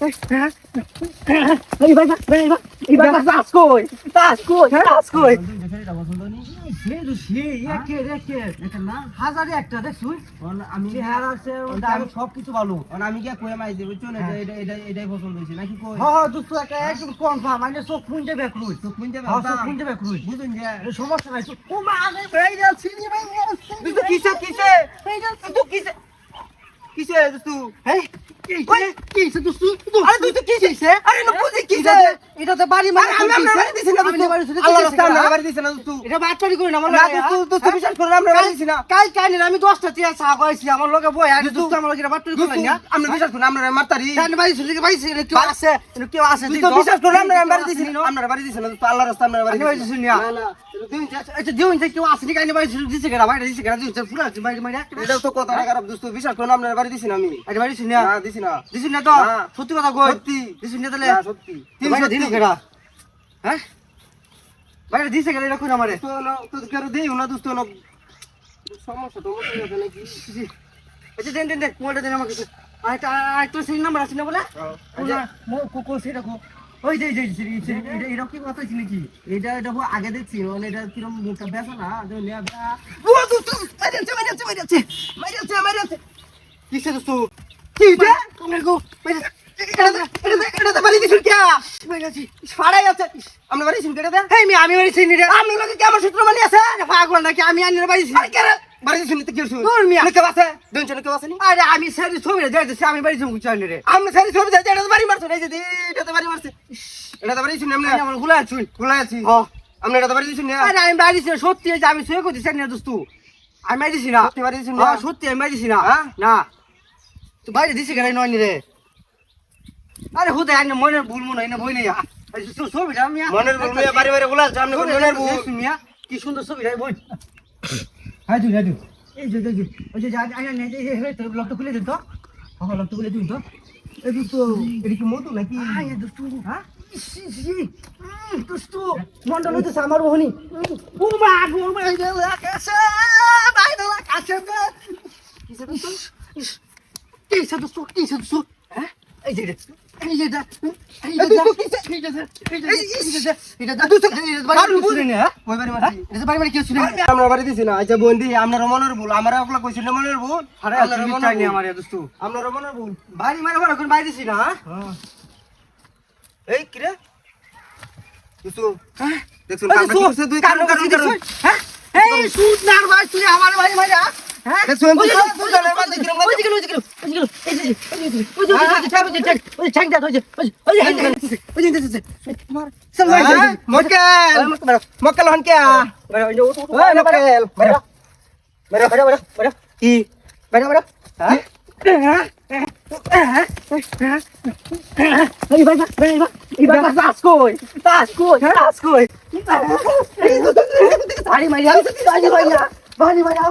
এই ভাই এই ভাই তাস কই হাজারে একটা দেখছুই আমি আমি সব কিছু ভালো আমি কি কই মাইছে বুঝছো না এটাই পছন্দ হইছে নাকি কই হ্যাঁ দোস্ত একটা একদম কনফার্ম মানে চোখ খুঁজে বেকরুই তো কোনটা চোখ খুঁজে বেকরুই বুঝুন যে সমস্যা নাই ও মা আগে ভাইরাল ছিনি তুই তো কিসে কিসে তুই এই কিছে দোস্ত আরে তুই তো কিসে আরে না বুঝি কিসে এটাতে বাড়ি মানে আমি আমরা বাড়ি দিছি না আল্লাহ রাস্তা আমরা বাড়ি দিছি না তুই এটা বাটপারি করি না আমার না লগে তুই বিশ্বাস কর আমরা বাড়ি দিছি না কাল কাল আমি 10টা টিয়া চা খাইছি আমার লগে বই আর দোস্ত আমার লগে বাটপারি করি না আমরা বিশ্বাস কর আমরা মারতারি কেন ভাই শুনলি ভাই কেউ আছে তুই তো বিশ্বাস কর আমরা বাড়ি দিছি না আমরা বাড়ি দিছি না তুই আল্লাহ রাস্তা আমরা বাড়ি বাড়ি দিছি দিছি না না না আচ্ছা দিউন যে কেউ আসেনি কাইনে ভাই দিছে কেডা ভাই দিছে কেডা দিছে পুরা ভাই মাইরা এটা তো কথা খারাপ দোস্ত বিশ্বাস কর আমরা বাড়ি দিছি না আমি আরে ভাই দিছি না না দিছি না দিছি না তো না। সত্যি কথা কই সত্যি দিছি না তাহলে না সত্যি 300 দিন কেডা হ্যাঁ ভাই দিছে কেডা এটা কই আমারে তো না তো কেন দেই না দোস্ত না সমস্যা তো মতো আছে নাকি আচ্ছা দেন মোবাইলটা দেন আমাকে একটা সিন নাম্বার আছে না বলে আচ্ছা কোকো সেটা কো ওই যে এটা কি কথা ছিল কি এটা আগে দেখছি মানে এটা কিরকম মুখটা বেসা না ও দোস্ত মাইরাছে কিসে দোস্ত কিসে তুমি গো এটা তো বাড়ি দিছুন কে মাইরাছি ফাড়াই আছে আমরা বাড়ি দিছুন কেটে দে হেই আমি বাড়ি চিনি রে আমি লোকে কি আমার সূত্র মানি আছে পাগল নাকি আমি আনি বাড়ি চিনি আরে কে রে বাড়ি দিছুন তো কি হইছে দূর মিয়া। কে আছে দুজন কে আছে নি আরে আমি সারি ছবি যাইতেছি আমি বাড়ি যাবো চাইনি রে আমরা সারি ছবি যাই এটা তো বাড়ি মারছ এই যে এটা তো বাড়ি মারছে এটা তো বাড়ি দিছুন আমরা আমি আমার গুলা আছুন খোলা আছি ও আমরা এটা তো বাড়ি দিছুন না আরে আমি বাড়ি দিছি না, সত্যি এই যে আমি সই করতে চাই না দোস্ত আমি বাড়ি দিছি না সত্যি বাড়ি দিছুন না সত্যি আমি বাড়ি দিছি না হ্যাঁ? না তুই বাইরে দিছি কেন নয় নি রে আরে হুদে আইনে মনের ভুল মনে হয় না বই নেই ছবিটা আমি মনের ভুল মিয়া বাড়ি বাড়ি খোলা আছে আমরা মনের ভুল মিয়া কি সুন্দর ছবিটা বই হাই তুই এই যে ওই যে আইনা নেই এই তো লকটা খুলে দিন তো হ্যাঁ লকটা খুলে দিন তো এই তো এটা কি মতো নাকি আয় দোস্ত হ্যাঁ দোস্ত মন্ডল হইতেছে আমার বহনি ও মা এই যে আকাশে বাইরে আকাশে কিসে দোস্ত হ্যাঁ এই যে আমরা বাড়ি দিছি না আচ্ছা বন্দি আমরা মনের ভুল আমরা ওগুলা কইছি না মনের ভুল আমরা মনের ভুল বাড়ি মারে বড় কোন বাড়ি দিছি না এই কি রে কিছু হ্যাঁ দেখুন কাম করছে দুই কাম হ্যাঁ এই সুদ না ভাই তুই আমার বাড়ি মাইরা হ্যাঁ দেখুন তুই জানে বাদ কিরম ওই দিকে মক্কেল হন কে ওই মক্কেল বড় কি বড় হ্যাঁ তাস কই বাড়ি মাইরা বাড়ি মাইরা